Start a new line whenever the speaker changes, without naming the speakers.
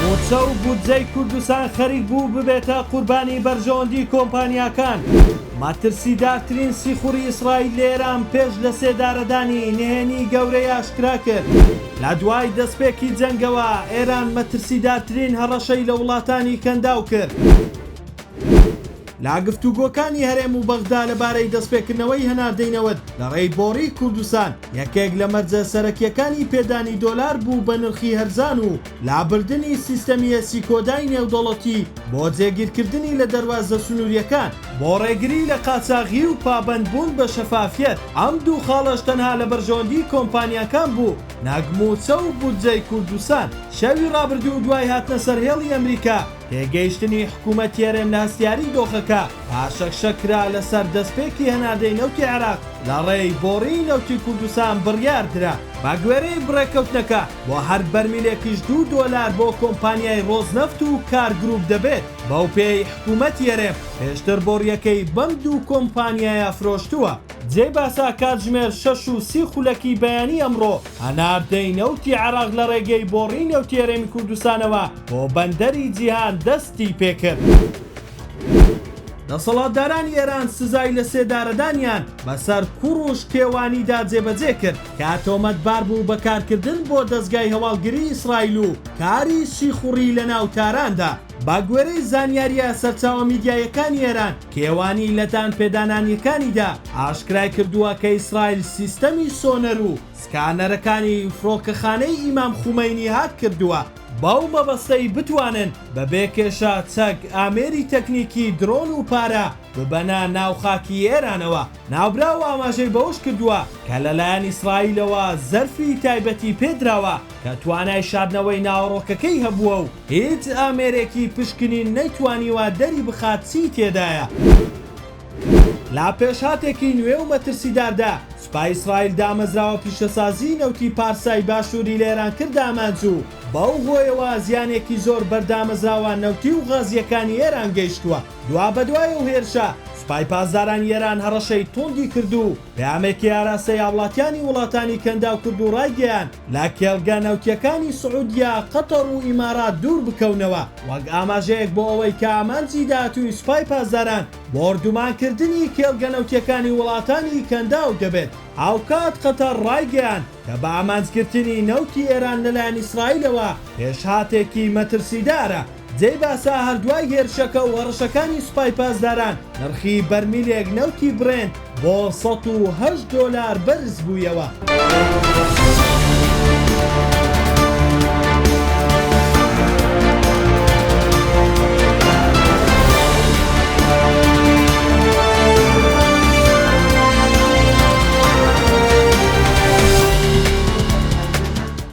موچە و بودجەی کوردستان خەریک بوو ببێتە قوربانی بەرژەوەندی کۆمپانیاکان. ماترسیدارترین سیخوڕی ئیسرائیل لە ئێران پێش لە سێدارەدانی نهێنی گەورەی ئاشکرا کرد. لە دوای دەستپێکی جەنگەوە ئێران مەترسیدارترین هەڕەشەی لە وڵاتانی کەنداو کرد. لا گفتوگۆکانی هەرێم و بەغدا لەبارەی دەستپێکردنەوەی هەناردەینەوەت لە ڕێیبۆڕی کوردستان یەکێک لە مەرجە سەرەکیەکانی پێدانی دۆلار بوو بە نرخی هەرزان و لابردنی سیستەمی هەسیکۆدای نێودەوڵەتی بۆ جێگیرکردنی لە دەواازە سنووریەکان بۆ ڕێگری لە قاچاغی و پابەندبوون بە شەفافیەت. ئەم دوو خاڵەش تەنها لە بەرژەوەندی کۆمپانیاکان بوو. نەگموچە و بودجەی کوردستان شەوی ڕابردوو دوای هاتنە سەرهێڵی ئەمریکا تێگەیشتنی حکوومەت هەرێم لە هەستیاری دۆخەکە پاشەکشەکرا لەسەر دەستپێکی هەناردەی نەوتی عێراق لە ڕێیبۆڕی نەوتی کوردستان بڕیاردرا بە گوێرەی بڕێکەوتنەکە بۆ هەر بەرمیلێکیش $2 بۆ کۆمپانیای ڕۆزنەفت و کارگروپ دەبێت. بەو پێی حکوومەتی هەرێم پێشتر بۆڕیەکەی بەم دوو کۆمپانیایە فرۆشتووە. جێ باسا کاتژمێر 6:30 خولەکی بەیانی ئەمڕۆ هەناردەی نەوتی عێراق لە ڕێگەی بۆڕی نەوتی هەرێمی کوردستانەوە بۆ بەندەری جیهان دەستی پێکرد. دەسەڵاتدارانی ئێران سزای لە سێدارەدانیان بەسەر کوڕوش کێوانیدا جێبەجێ کرد کە تۆمەتبار بوو بەکارکردن بۆ دەستگای هەواڵگری ئیسرائیل و کاری سیخوڕی لە ناوتاراندا. با گوێرەی زانیاریە سەرچاوە میدیایەکانی ئێران کێوانی لەدان پێدانانیەکانیدا ئاشکرای کردووە کە ئیسرائیل سیستەمی سۆنەر و سکانەرەکانی فڕۆکەخانەی ئیمام خومەینی هاک کردووە باو مەبەستەی بتوانن بەبێ کێشە چەک ئامێری تەکنیکی درۆن و پارە ببەنە ناوخاکی ئێرانەوە. ناوبراو ئاماژەی بەوش کردووە کە لەلایەن ئیسرائیلەوە زەرفی تایبەتی پێدراوە کە توانای شاردنەوەی ناوەڕۆکەکەی هەبووە و هیچ ئامێرێکی پشکنین نەیتوانیوە دەری بخات چی تێدایە. لا پێشهاتێکی نوێ و مەترسیداردا سوپای ئیسرائیل دامەزراوە پیشەسازی نەوتی پارسای باشووری لە ئێران کرد ئامانجوو. بەو هۆیەوە زیانێکی زۆر بەردامەزراوە نەوتی و غازیەکانی ئێران گەیشتووە. دوا بەدوای و هێرشە سوپای پاسدارانی ئێران هەڕەشەی توندی کردو پەیامێکی ئاراستەی هاوڵاتیانی وڵاتانی کەنداو کرد و ڕایگەیان لە کێڵگە نەوتیەکانی سعودیا قەتەر و ئیمارات دوور بکەونەوە وەک ئاماژەیەک بۆ ئەوەی کە ئامانجی داهاتووی سوپای پاسداران بۆ ئۆردومانکردنی کێڵگە نەوتیەکانی وڵاتانی کەنداو دەبێت. هاوکات قەتەر ڕایگەیان کە بە ئامانجگرتنی نەوتی ئێران لەلایەن ئیسرائیلەوە پێشهاتێکی مەترسیدارە. جێی باسا هەردوای هێرشەکە و هەڕەشەکانی سوپای پاسداران نرخی بەرمیلێک نەوتی برێن بۆ $108 بەرز بوویەوە.